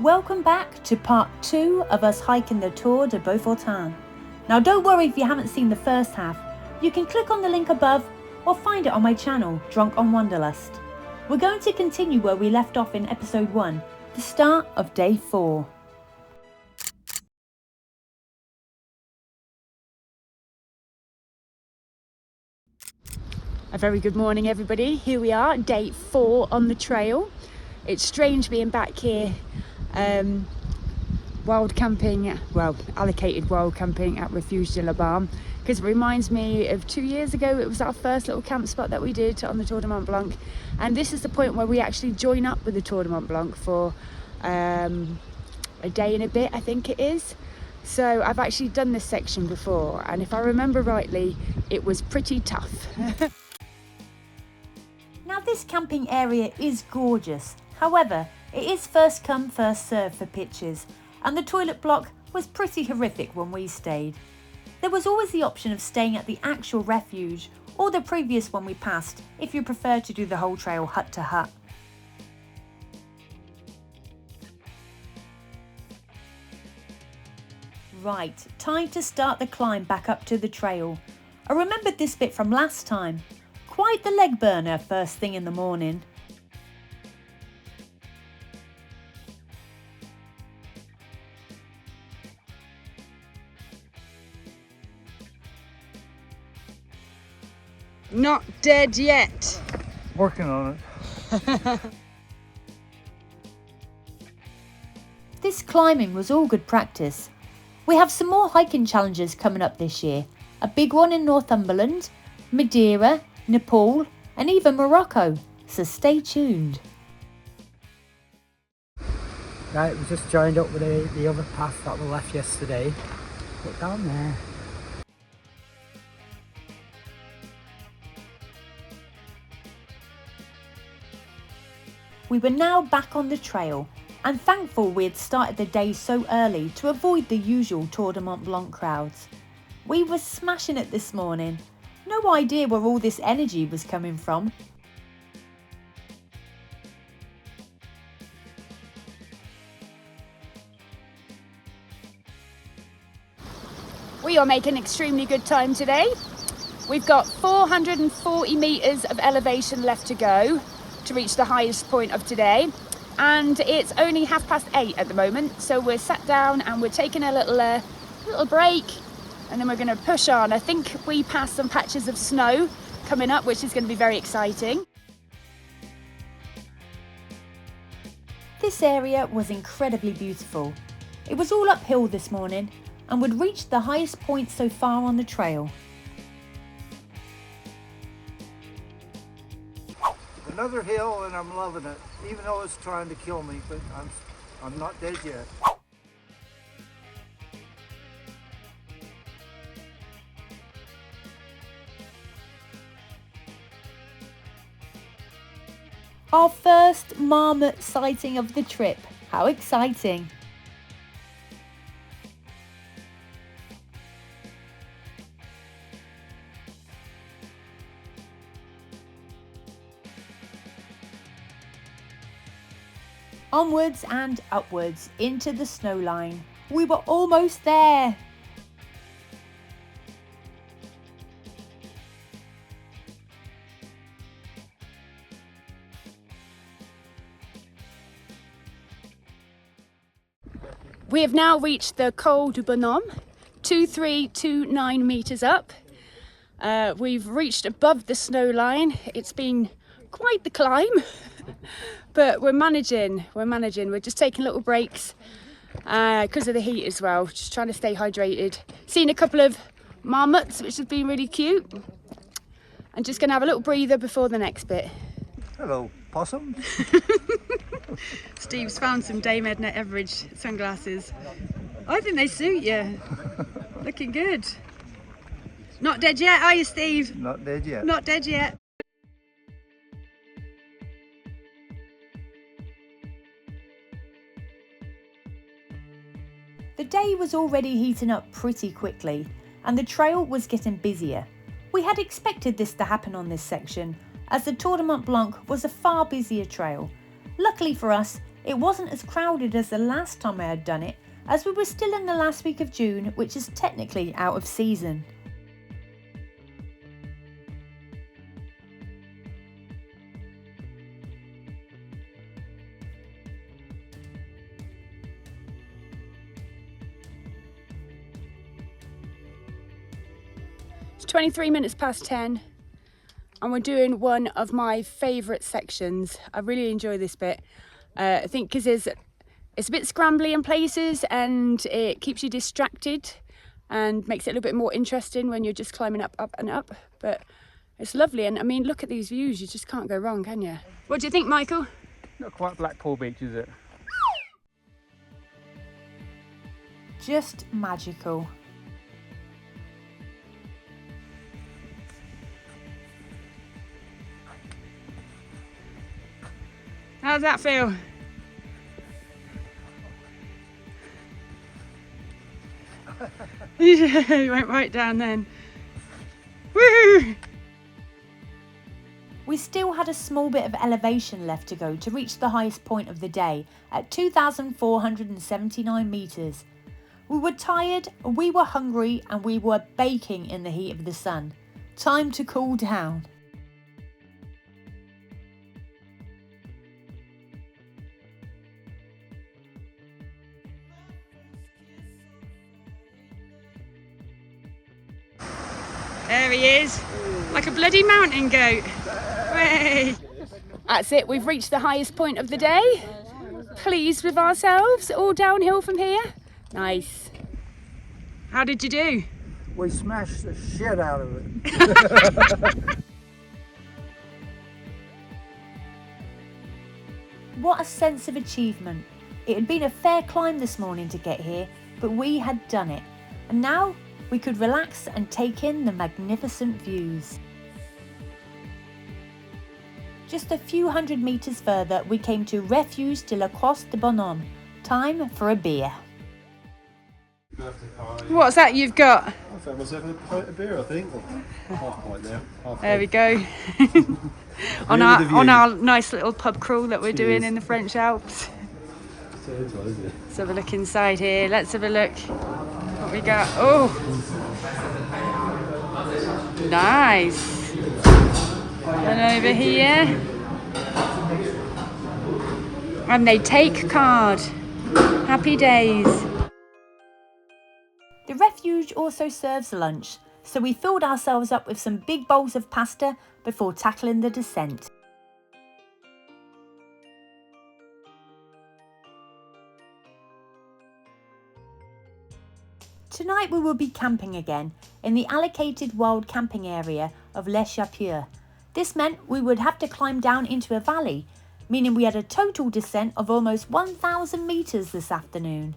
Welcome back to part 2 of us hiking the Tour Du Beaufortain. Now don't worry if you haven't seen the first half, you can click on the link above or find it on my channel, Drunk on Wanderlust. We're going to continue where we left off in episode 1, the start of day 4. A very good morning everybody, here we are, day 4 on the trail. It's strange being back here, wild camping, well allocated wild camping at Refuge de la Balme, because it reminds me of 2 years ago. It was our first little camp spot that we did on the Tour du Mont Blanc, and this is the point where we actually join up with the Tour du Mont Blanc for a day and a bit, I think it is. So I've actually done this section before, and if I remember rightly, it was pretty tough. Now this camping area is gorgeous, however it is first come first served for pitches, and the toilet block was pretty horrific when we stayed. There was always the option of staying at the actual refuge or the previous one we passed if you prefer to do the whole trail hut to hut. Right, time to start the climb back up to the trail. I remembered this bit from last time. Quite the leg burner first thing in the morning. Not dead yet. Working on it. This climbing was all good practice. We have some more hiking challenges coming up this year. A big one in Northumberland, Madeira, Nepal and even Morocco, so stay tuned. Right, we just joined up with the other path that we left yesterday. Look down there. We were now back on the trail and thankful we had started the day so early to avoid the usual Tour du Mont Blanc crowds. We were smashing it this morning. No idea where all this energy was coming from. We are making extremely good time today. We've got 440 metres of elevation left to go to reach the highest point of today, and it's only 8:30 at the moment, so we're sat down and we're taking a little break, and then we're going to push on. I think we passed some patches of snow coming up, which is going to be very exciting. This area was incredibly beautiful. It was all uphill this morning and we'd reached the highest point so far on the trail. Another hill and I'm loving it, even though it's trying to kill me, but I'm not dead yet. Our first marmot sighting of the trip. How exciting! Onwards and upwards into the snow line. We were almost there! We have now reached the Col du Bonhomme, 2329 metres up. We've reached above the snow line. It's been quite the climb, but we're managing. We're just taking little breaks because of the heat as well, just trying to stay hydrated. Seen a couple of marmots, which has been really cute. I'm just gonna have a little breather before the next bit. Hello, possum. Steve's found some Dame Edna Everage sunglasses. I think they suit you. Looking good. Not dead yet, are you, Steve? Not dead yet. Not dead yet. The day was already heating up pretty quickly and the trail was getting busier. We had expected this to happen on this section, as the Tour du Mont Blanc was a far busier trail. Luckily for us, It wasn't as crowded as the last time I had done it, as we were still in the last week of June, which is technically out of season. It's 23 minutes past 10 and we're doing one of my favourite sections. I really enjoy this bit. I think because it's a bit scrambly in places and it keeps you distracted and makes it a little bit more interesting when you're just climbing up, up and up. But it's lovely, and I mean, look at these views, you just can't go wrong, can you? What do you think, Michael? Not quite Blackpool Beach, is it? Just magical. How does that feel? You went right down then. Woo! We still had a small bit of elevation left to go to reach the highest point of the day at 2,479 metres. We were tired, we were hungry, and we were baking in the heat of the sun. Time to cool down. There he is, like a bloody mountain goat. Way. That's it, we've reached the highest point of the day. Pleased with ourselves, all downhill from here. Nice. How did you do? We smashed the shit out of it. What a sense of achievement. It had been a fair climb this morning to get here, but we had done it. And now we could relax and take in the magnificent views. Just a few hundred metres further, we came to Refuge de la Coste de Bonhomme. Time for a beer. What's that you've got? I found myself a pint of beer, I think. Half pint now. There we go. on our nice little pub crawl that we're doing in the French Alps. Let's have a look inside here. Let's have a look. What we got? Oh, nice. And over here, and they take card. Happy days. The Refuge also serves lunch, so we filled ourselves up with some big bowls of pasta before tackling the descent. Tonight we will be camping again in the allocated wild camping area of Les Chapieux. This meant we would have to climb down into a valley, meaning we had a total descent of almost 1,000 metres this afternoon.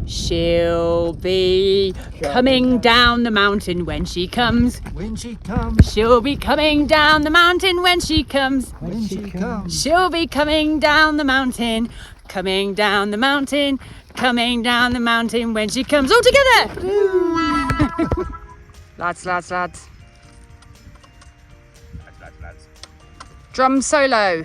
She'll be coming down the mountain when she comes. When she comes, She'll be coming down the mountain when she comes. when she comes. She'll be coming down the mountain, coming down the mountain, coming down the mountain when she comes. All together! Lads, lads, lads. Drum solo.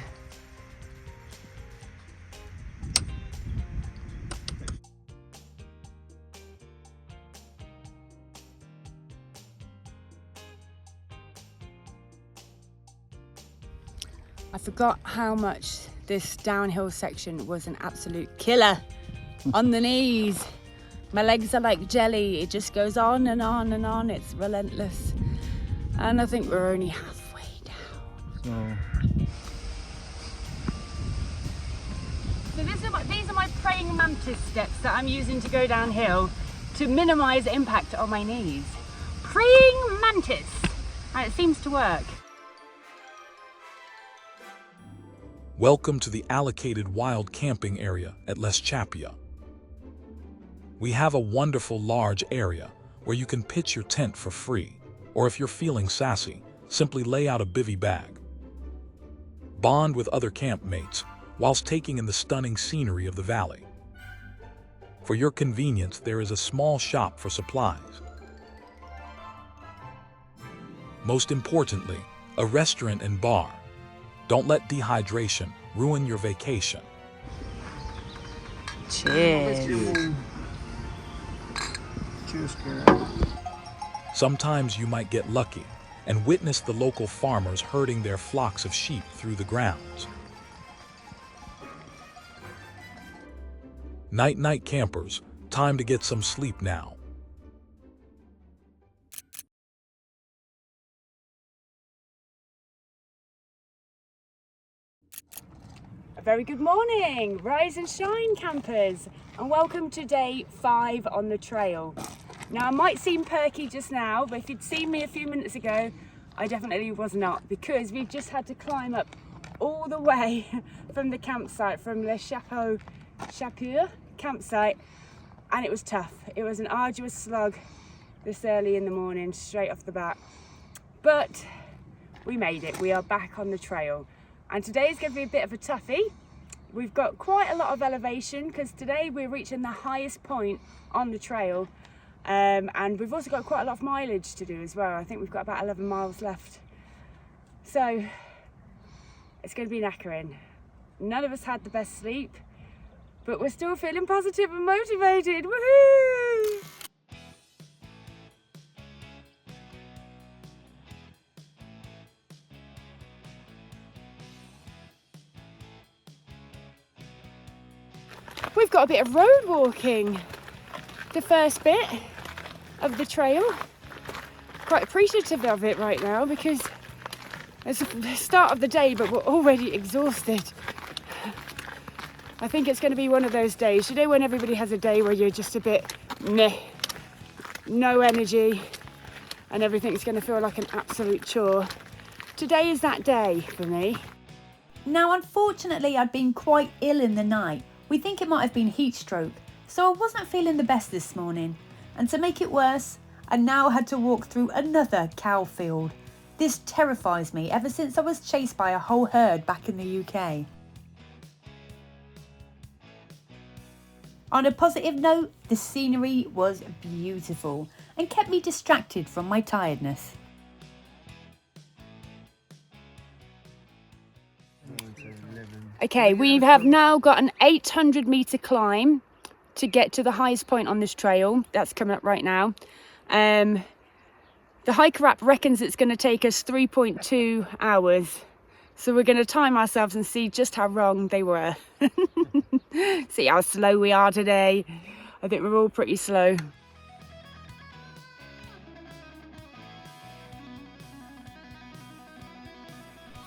I forgot how much this downhill section was an absolute killer. On the knees. My legs are like jelly. It just goes on and on and on. It's relentless. And I think we're only halfway down. So these are my praying mantis steps that I'm using to go downhill to minimise impact on my knees. Praying mantis. And it seems to work. Welcome to the allocated wild camping area at Les Chapieux. We have a wonderful large area where you can pitch your tent for free, or if you're feeling sassy, simply lay out a bivy bag. Bond with other campmates whilst taking in the stunning scenery of the valley. For your convenience, there is a small shop for supplies. Most importantly, a restaurant and bar. Don't let dehydration ruin your vacation. Cheers. Cheers, Karen. Sometimes you might get lucky and witness the local farmers herding their flocks of sheep through the grounds. Night-night campers, time to get some sleep now. A very good morning, rise and shine campers, and welcome to day 5 on the trail. Now I might seem perky just now, but if you'd seen me a few minutes ago, I definitely was not, because we've just had to climb up all the way from the campsite, from the Chapieux campsite, and it was tough. It was an arduous slog this early in the morning, straight off the bat. But we made it, we are back on the trail. And today is going to be a bit of a toughie. We've got quite a lot of elevation because today we're reaching the highest point on the trail. And we've also got quite a lot of mileage to do as well. I think we've got about 11 miles left. So it's going to be knackering. None of us had the best sleep, but we're still feeling positive and motivated. Woohoo! We've got a bit of road walking, the first bit of the trail. Quite appreciative of it right now because it's the start of the day, but we're already exhausted. I think it's going to be one of those days, you know, when everybody has a day where you're just a bit meh, no energy, and everything's going to feel like an absolute chore. Today is that day for me. Now, unfortunately, I'd been quite ill in the night. We think it might have been heat stroke, so I wasn't feeling the best this morning. And to make it worse, I now had to walk through another cow field. This terrifies me ever since I was chased by a whole herd back in the UK. On a positive note, the scenery was beautiful and kept me distracted from my tiredness. Okay, we have now got an 800 metre climb to get to the highest point on this trail. That's coming up right now. The hiker app reckons it's going to take us 3.2 hours. So we're going to time ourselves and see just how wrong they were. See how slow we are today. I think we're all pretty slow.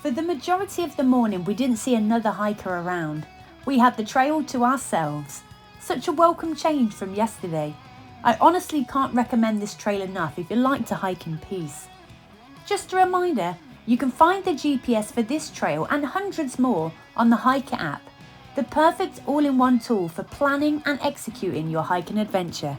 For the majority of the morning, we didn't see another hiker around. We had the trail to ourselves. Such a welcome change from yesterday. I honestly can't recommend this trail enough if you like to hike in peace. Just a reminder, you can find the GPS for this trail and hundreds more on the Hiker app, the perfect all-in-one tool for planning and executing your hiking adventure.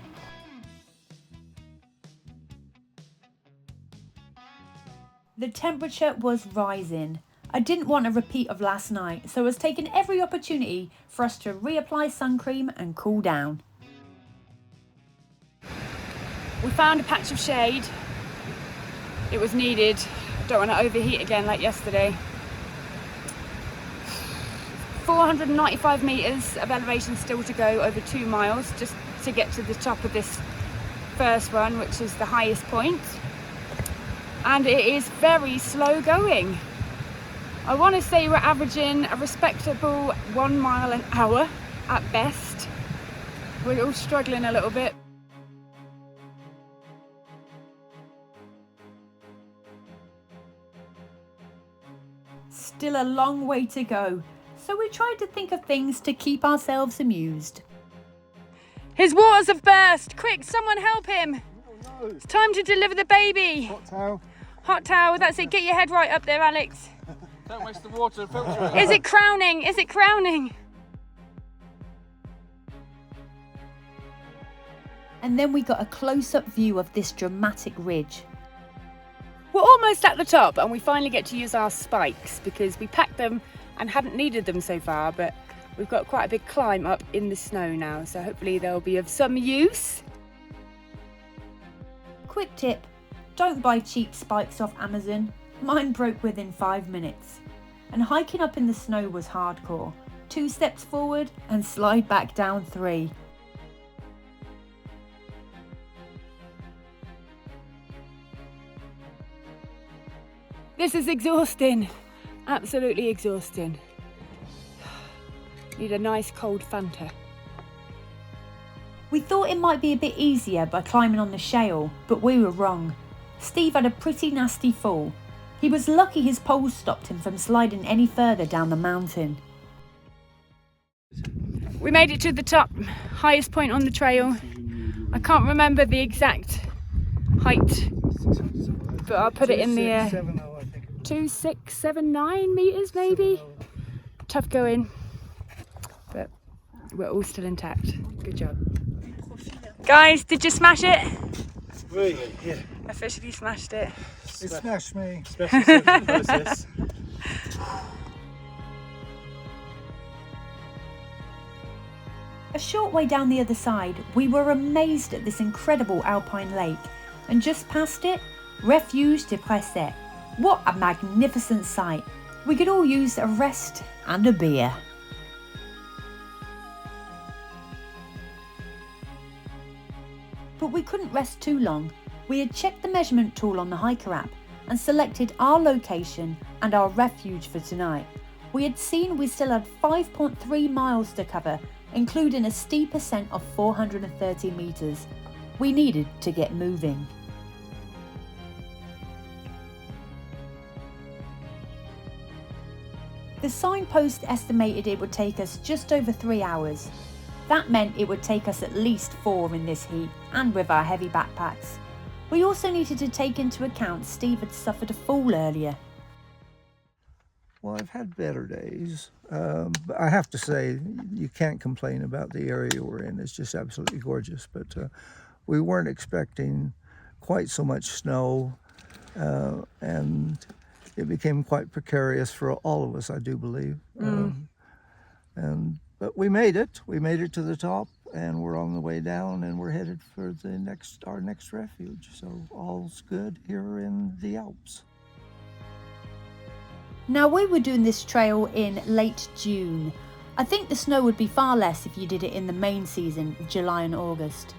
The temperature was rising. I didn't want a repeat of last night, so I was taking every opportunity for us to reapply sun cream and cool down. We found a patch of shade. It was needed. Don't want to overheat again like yesterday. 495 metres of elevation still to go, over 2 miles, just to get to the top of this first one, which is the highest point. And it is very slow going. I want to say we're averaging a respectable 1 mile an hour at best. We're all struggling a little bit. Still a long way to go, so we tried to think of things to keep ourselves amused. His waters have burst! Quick, someone help him! Oh, no. It's time to deliver the baby! Hot towel. Hot towel, that's it. Get your head right up there, Alex. Don't waste the water, filter it. Is it crowning? Is it crowning? And then we got a close-up view of this dramatic ridge. We're almost at the top and we finally get to use our spikes because we packed them and hadn't needed them so far, but we've got quite a big climb up in the snow now, so hopefully they'll be of some use. Quick tip, don't buy cheap spikes off Amazon. Mine broke within 5 minutes. and hiking up in the snow was hardcore. 2 steps forward and slide back down 3. This is exhausting, absolutely exhausting. Need a nice cold Fanta. We thought it might be a bit easier by climbing on the shale, but we were wrong. Steve had a pretty nasty fall. He was lucky his poles stopped him from sliding any further down the mountain. We made it to the top, highest point on the trail. I can't remember the exact height, but I'll put it in the air. 2679 meters maybe. Tough going, but we're all still intact. Good job. Guys, did you smash it? Really? Yeah. Officially smashed it. It smashed me. Special surgery process. A short way down the other side, we were amazed at this incredible alpine lake, and just past it, Refuge de Précet. What a magnificent sight! We could all use a rest and a beer. But we couldn't rest too long. We had checked the measurement tool on the hiker app and selected our location and our refuge for tonight. We had seen we still had 5.3 miles to cover, including a steep ascent of 430 metres. We needed to get moving. The signpost estimated it would take us just over 3 hours. That meant it would take us at least 4 in this heat, and with our heavy backpacks. We also needed to take into account Steve had suffered a fall earlier. Well, I've had better days, but I have to say you can't complain about the area we're in. It's just absolutely gorgeous, but we weren't expecting quite so much snow, and it became quite precarious for all of us, I do believe. But we made it to the top, and we're on the way down, and we're headed for our next refuge. So all's good here in the Alps. Now, we were doing this trail in late June. I think the snow would be far less if you did it in the main season, July and August.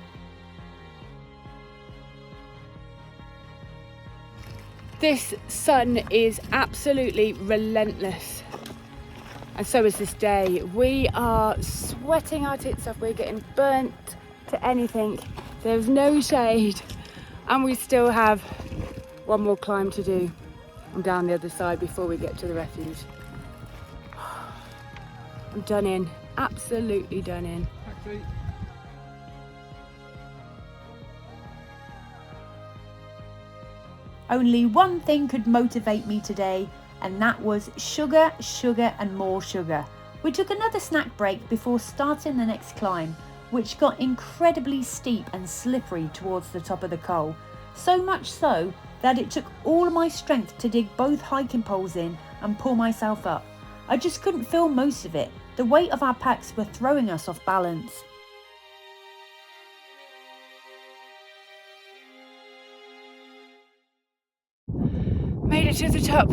This sun is absolutely relentless, and so is this day. We are sweating our tits off, we're getting burnt to anything. There's no shade, and we still have one more climb to do and down the other side before we get to the refuge. I'm done in, absolutely done in. Only one thing could motivate me today, and that was sugar, sugar and more sugar. We took another snack break before starting the next climb, which got incredibly steep and slippery towards the top of the col. So much so that it took all of my strength to dig both hiking poles in and pull myself up. I just couldn't feel most of it. The weight of our packs were throwing us off balance. Made it to the top.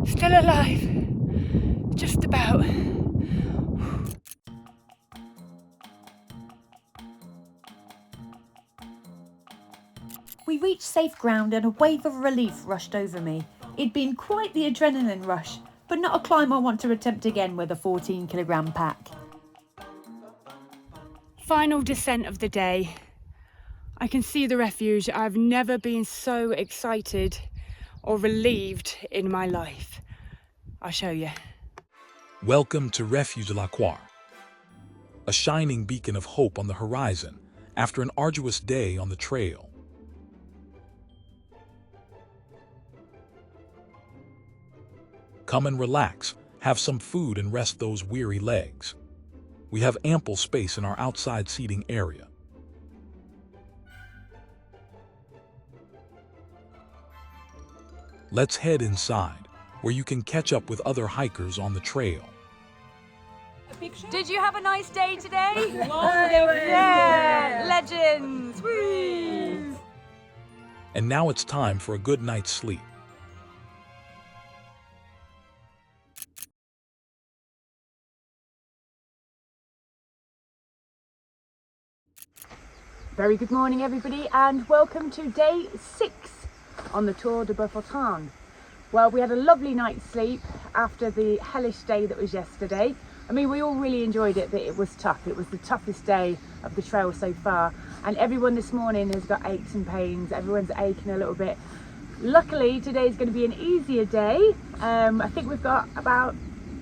Still alive. Just about. We reached safe ground and a wave of relief rushed over me. It'd been quite the adrenaline rush, but not a climb I want to attempt again with a 14-kilogram pack. Final descent of the day. I can see the refuge. I've never been so excited or relieved in my life. I'll show you. Welcome to Refuge de la Coire, a shining beacon of hope on the horizon after an arduous day on the trail. Come and relax, have some food and rest those weary legs. We have ample space in our outside seating area. Let's head inside, where you can catch up with other hikers on the trail. Did you have a nice day today? Yeah, legends. Whee! And now it's time for a good night's sleep. Very good morning everybody, and welcome to day 6 on the Tour Du Beaufortain. Well, we had a lovely night's sleep after the hellish day that was yesterday. I mean, we all really enjoyed it, but it was tough. It was the toughest day of the trail so far, and everyone this morning has got aches and pains. Everyone's aching a little bit. Luckily, today is going to be an easier day. I think we've got about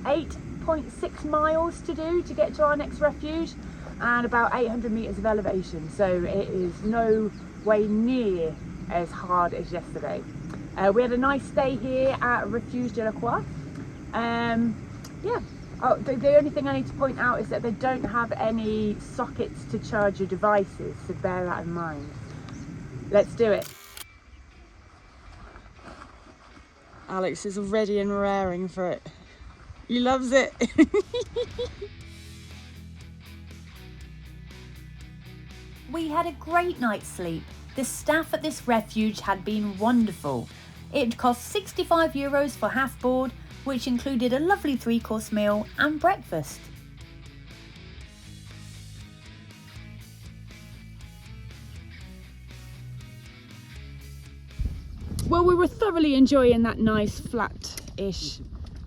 8.6 miles to do to get to our next refuge, and about 800 meters of elevation, so it is no way near as hard as yesterday. We had a nice stay here at Refuge de la Coire. Yeah. Oh, the only thing I need to point out is that they don't have any sockets to charge your devices, so bear that in mind. Let's do it. Alex is ready and raring for it. He loves it. We had a great night's sleep. The staff at this refuge had been wonderful. It cost €65 for half board, which included a lovely 3-course meal and breakfast. Well, we were thoroughly enjoying that nice flat-ish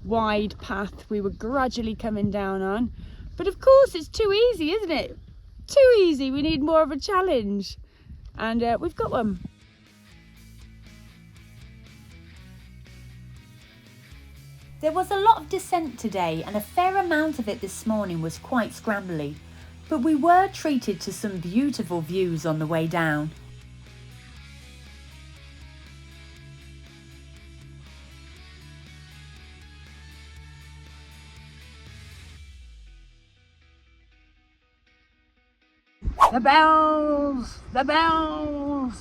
wide path we were gradually coming down on. But of course it's too easy, isn't it? Too easy. We need more of a challenge. And we've got one. There was a lot of descent today, and a fair amount of it this morning was quite scrambly, but we were treated to some beautiful views on the way down. The bells! The bells!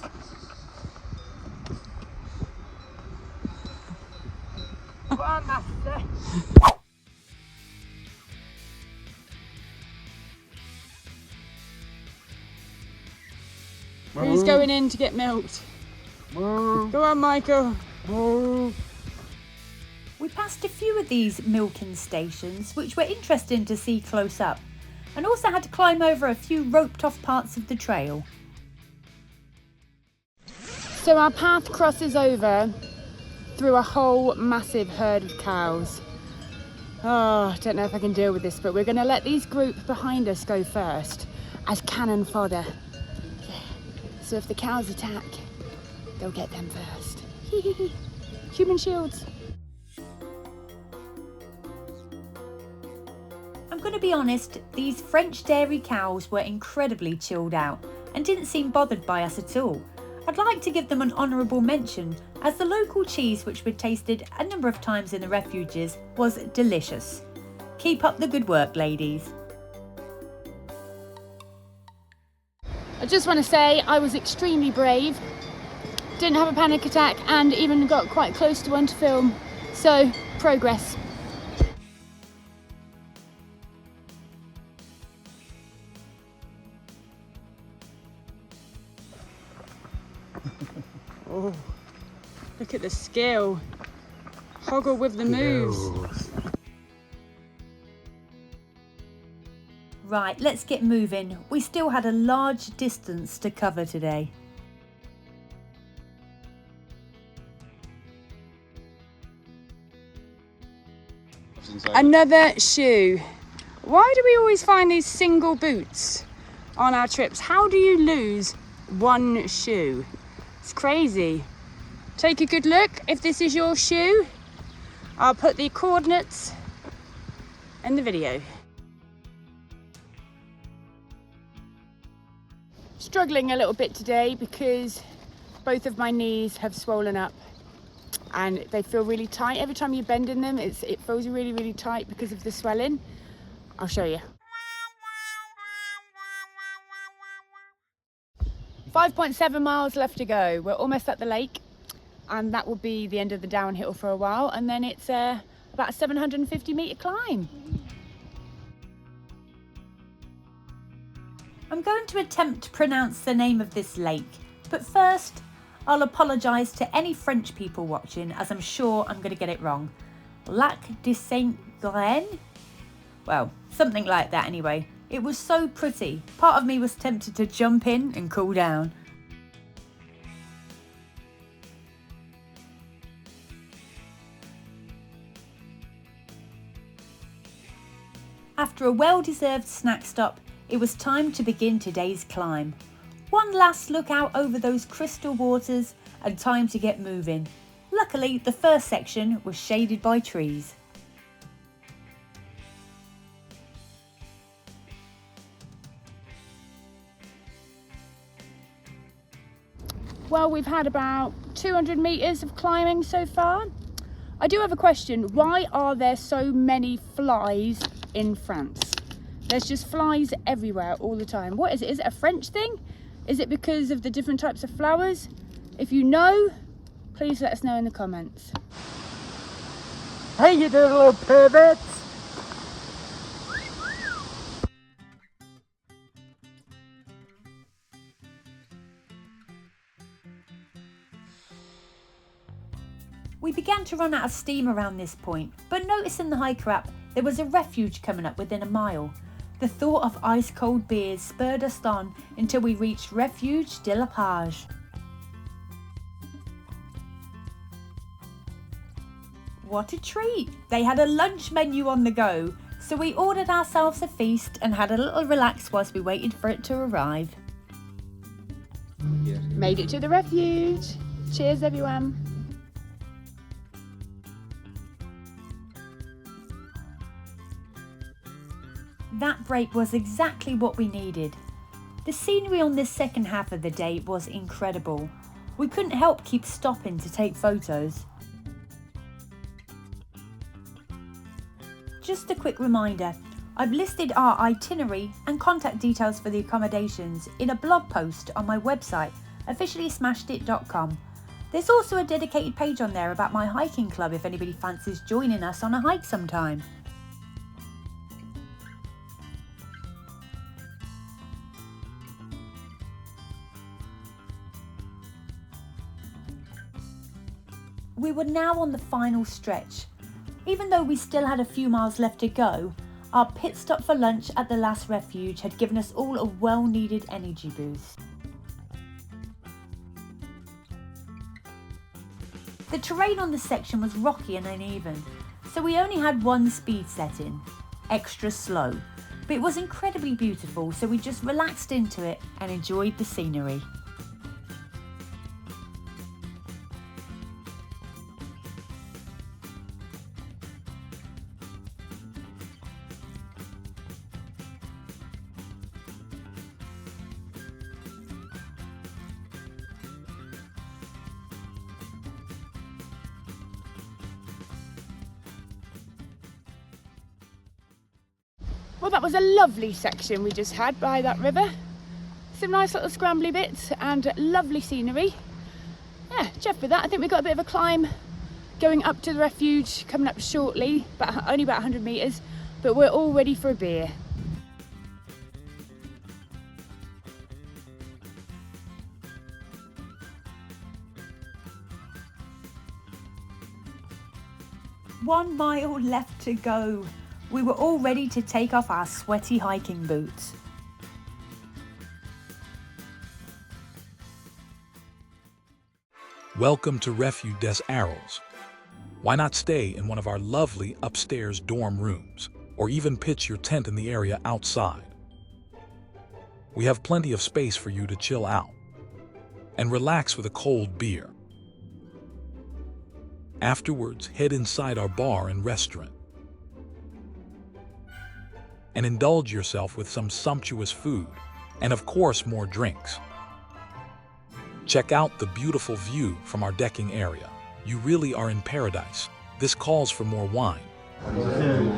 Who's going in to get milked? Go on, Michael. We passed a few of these milking stations, which were interesting to see close up, and also had to climb over a few roped off parts of the trail. So our path crosses over through a whole massive herd of cows. Oh, I don't know if I can deal with this, but we're going to let these group behind us go first as cannon fodder. Yeah. So if the cows attack, they'll get them first. Human shields. I'm going to be honest, these French dairy cows were incredibly chilled out and didn't seem bothered by us at all. I'd like to give them an honourable mention, as the local cheese, which we'd tasted a number of times in the refuges, was delicious. Keep up the good work, ladies. I just want to say I was extremely brave, didn't have a panic attack, and even got quite close to one to film. So, progress. Oh, look at the skill. Hoggle with the moves. Right, let's get moving. We still had a large distance to cover today. Another shoe. Why do we always find these single boots on our trips? How do you lose one shoe? It's crazy. Take a good look if this is your shoe. I'll put the coordinates in the video. Struggling a little bit today because both of my knees have swollen up and they feel really tight. Every time you bend in them, it feels really, really tight because of the swelling. I'll show you. 5.7 miles left to go. We're almost at the lake, and that will be the end of the downhill for a while, and then it's about a 750 metre climb. I'm going to attempt to pronounce the name of this lake, but first I'll apologise to any French people watching, as I'm sure I'm going to get it wrong. Lac de Saint-Grain? Well, something like that anyway. It was so pretty, part of me was tempted to jump in and cool down. After a well-deserved snack stop, it was time to begin today's climb. One last look out over those crystal waters and time to get moving. Luckily, the first section was shaded by trees. Well, we've had about 200 meters of climbing so far. I do have a question. Why are there so many flies in France? There's just flies everywhere all the time. What is it? Is it a French thing? Is it because of the different types of flowers? If you know, please let us know in the comments. Hey, you dirty little perverts! We began to run out of steam around this point, but noticing the hiker app, there was a refuge coming up within a mile. The thought of ice cold beers spurred us on until we reached Refuge de la Page. What a treat! They had a lunch menu on the go, so we ordered ourselves a feast and had a little relax whilst we waited for it to arrive. Made it to the refuge. Cheers, everyone. That break was exactly what we needed. The scenery on this second half of the day was incredible. We couldn't help keep stopping to take photos. Just a quick reminder, I've listed our itinerary and contact details for the accommodations in a blog post on my website, officiallysmashedit.com. There's also a dedicated page on there about my hiking club if anybody fancies joining us on a hike sometime. We were now on the final stretch. Even though we still had a few miles left to go, our pit stop for lunch at the last refuge had given us all a well-needed energy boost. The terrain on this section was rocky and uneven, so we only had one speed setting, extra slow. But it was incredibly beautiful, so we just relaxed into it and enjoyed the scenery. Well, that was a lovely section we just had by that river. Some nice little scrambly bits and lovely scenery. Yeah, chuffed with that. I think we've got a bit of a climb going up to the refuge coming up shortly, but only about 100 metres, but we're all ready for a beer. One mile left to go. We were all ready to take off our sweaty hiking boots. Welcome to Refuge des Arolles. Why not stay in one of our lovely upstairs dorm rooms, or even pitch your tent in the area outside? We have plenty of space for you to chill out and relax with a cold beer. Afterwards, head inside our bar and restaurant and indulge yourself with some sumptuous food and, of course, more drinks. Check out the beautiful view from our decking area. You really are in paradise. This calls for more wine.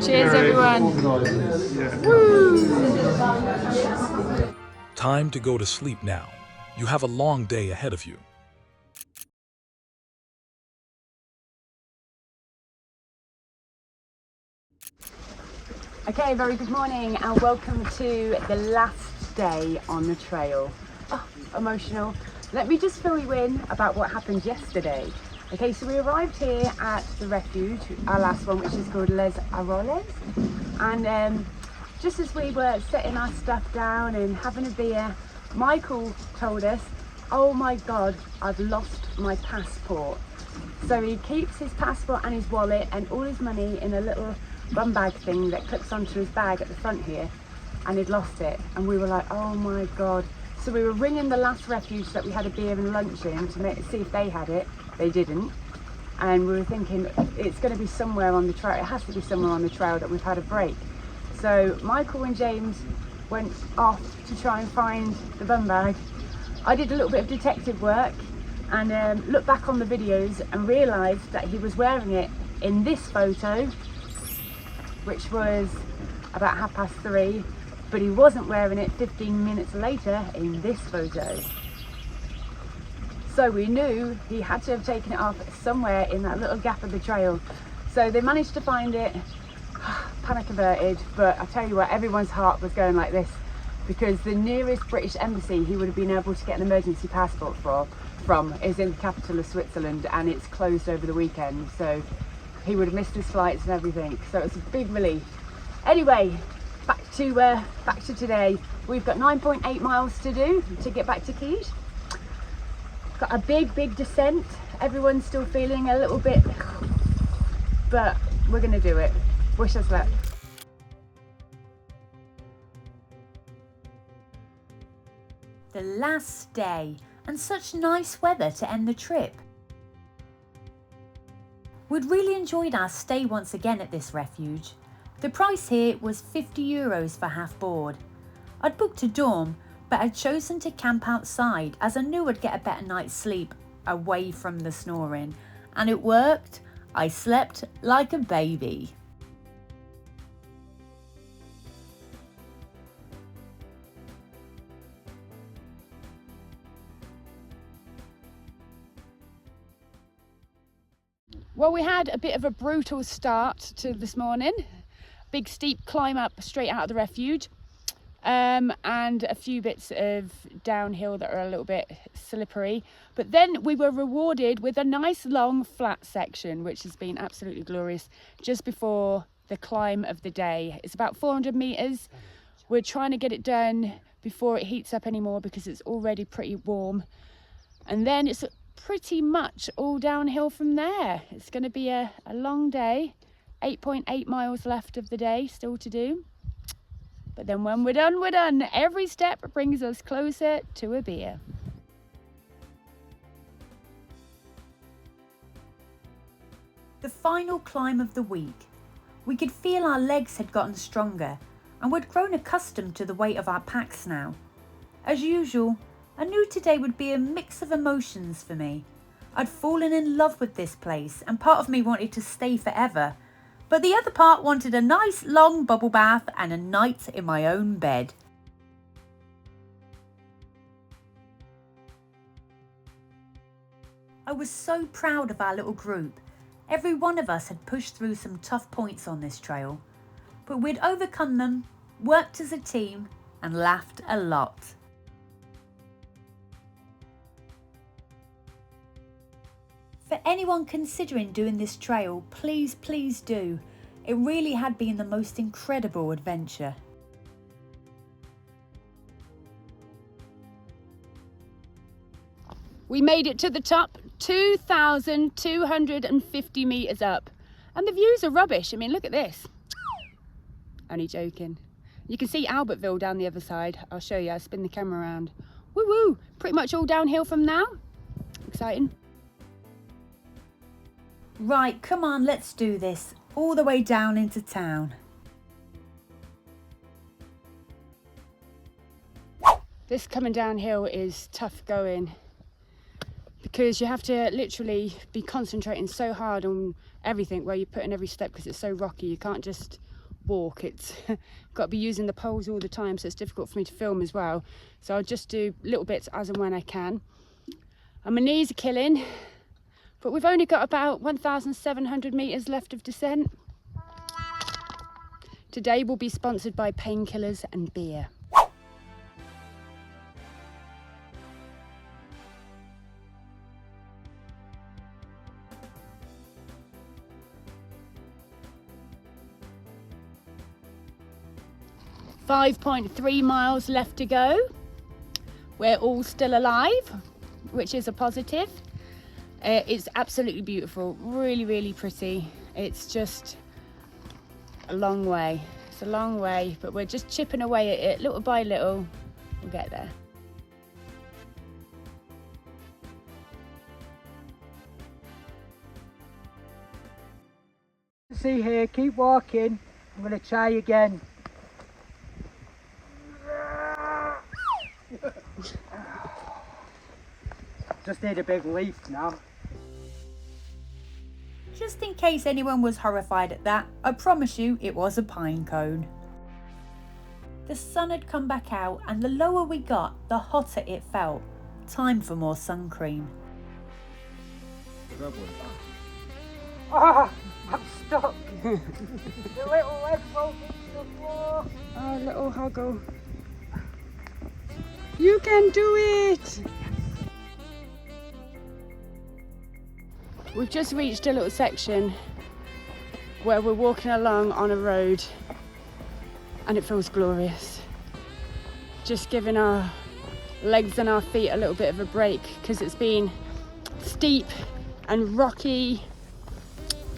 Cheers, everyone. Woo! Time to go to sleep now. You have a long day ahead of you. Okay, very good morning and welcome to the last day on the trail. Oh, emotional. Let me just fill you in about what happened yesterday. Okay, so we arrived here at the refuge, our last one, which is called Les Arolles. And just as we were setting our stuff down and having a beer, Michael told us, oh my God, I've lost my passport. So he keeps his passport and his wallet and all his money in a little bum bag thing that clips onto his bag at the front here, and he'd lost it. And we were like, oh my God. So we were ringing the last Refuge that we had a beer and lunch in to see if they had it. They didn't. And we were thinking, it's going to be somewhere on the trail. It has to be somewhere on the trail that we've had a break. So Michael and James went off to try and find the bum bag. I did a little bit of detective work and looked back on the videos and realised that he was wearing it in this photo, which was about 3:30, but he wasn't wearing it 15 minutes later in this photo. So we knew he had to have taken it off somewhere in that little gap of the trail. So they managed to find it, panic averted, but I tell you what, everyone's heart was going like this, because the nearest British embassy he would have been able to get an emergency passport from is in the capital of Switzerland, and it's closed over the weekend, so he would have missed his flights and everything. So it's a big relief. Anyway, back to today. We've got 9.8 miles to do to get back to Queige. Got a big descent. Everyone's still feeling a little bit, but we're gonna do it. Wish us luck. The last day, and such nice weather to end the trip. We'd really enjoyed our stay once again at this refuge. The price here was €50 for half board. I'd booked a dorm, but I'd chosen to camp outside as I knew I'd get a better night's sleep away from the snoring. And it worked. I slept like a baby. Well, we had a bit of a brutal start to this morning. Big steep climb up straight out of the refuge, and a few bits of downhill that are a little bit slippery. But then we were rewarded with a nice long flat section, which has been absolutely glorious, just before the climb of the day. It's about 400 meters. We're trying to get it done before it heats up anymore because it's already pretty warm. And then it's pretty much all downhill from there. It's going to be a long day. 8.8 miles left of the day still to do. But then when we're done, we're done. Every step brings us closer to a beer. The final climb of the week. We could feel our legs had gotten stronger and we'd grown accustomed to the weight of our packs now. As usual, I knew today would be a mix of emotions for me. I'd fallen in love with this place and part of me wanted to stay forever, but the other part wanted a nice long bubble bath and a night in my own bed. I was so proud of our little group. Every one of us had pushed through some tough points on this trail, but we'd overcome them, worked as a team and laughed a lot. For anyone considering doing this trail, please do. It really had been the most incredible adventure. We made it to the top, 2,250 meters up. And the views are rubbish. I mean, look at this. Only joking. You can see Albertville down the other side. I'll show you, I'll spin the camera around. Woo woo, pretty much all downhill from now. Exciting. Right, come on, let's do this. All the way down into town. This coming downhill is tough going because you have to literally be concentrating so hard on everything where you put in every step because it's so rocky. You can't just walk. It's got to be using the poles all the time, so it's difficult for me to film as well. So I'll just do little bits as and when I can. And my knees are killing. But we've only got about 1,700 meters left of descent. Today will be sponsored by painkillers and beer. 5.3 miles left to go. We're all still alive, which is a positive. It's absolutely beautiful, really, really pretty. It's just a long way. It's a long way, but we're just chipping away at it little by little. We'll get there. See here, keep walking. I'm going to try again. Just need a big leaf now. Just in case anyone was horrified at that, I promise you it was a pine cone. The sun had come back out, and the lower we got, the hotter it felt. Time for more sun cream. Ah, I'm stuck. The little leg broke into the floor. Oh, little Huggle. You can do it! We've just reached a little section where we're walking along on a road and it feels glorious. Just giving our legs and our feet a little bit of a break because it's been steep and rocky,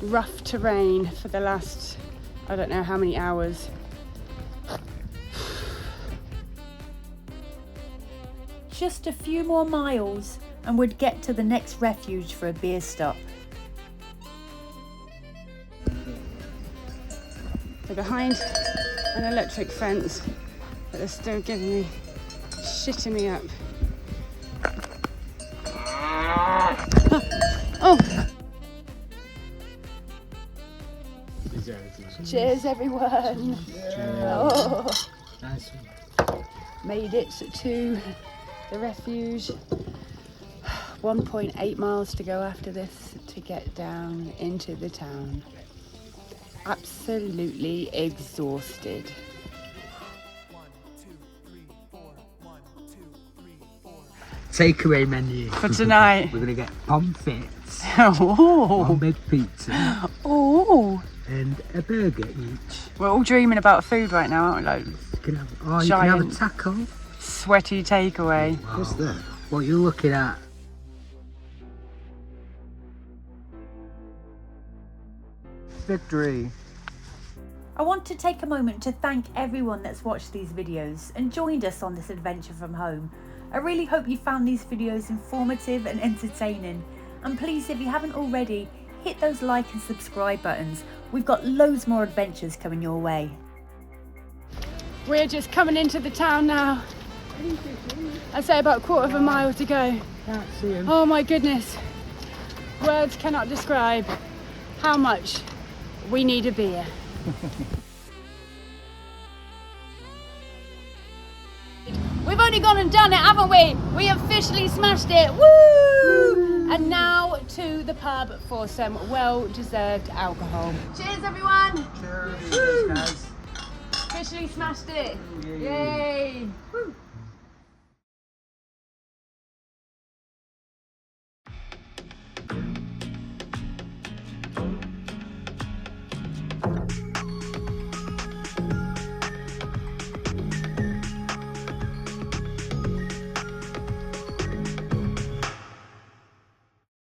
rough terrain for the last, I don't know how many hours. Just a few more miles and we'd get to the next refuge for a beer stop. They're behind an electric fence, but they're still shitting me up. Oh! Cheers, everyone! Oh. Made it to the refuge. 1.8 miles to go after this to get down into the town. Absolutely exhausted. Takeaway menu For tonight. We're gonna get pomfrets, Oh! one big pizza, Oh! and a burger each. We're all dreaming about food right now, aren't we? Like You can have, you can have a Giant. taco. sweaty takeaway. What's that? What are you looking at? Victory. I want to take a moment to thank everyone that's watched these videos and joined us on this adventure from home. I really hope you found these videos informative and entertaining. And please, if you haven't already, hit those like and subscribe buttons. We've got loads more adventures coming your way. We're just coming into the town now. I'd say about a quarter of a mile to go. Can't see him. Oh my goodness. Words cannot describe how much we need a beer. We've only gone and done it, haven't we? We officially smashed it. Woo! And now to the pub for some well-deserved alcohol. Cheers, everyone! Cheers, guys. Officially smashed it. Yay! Woo.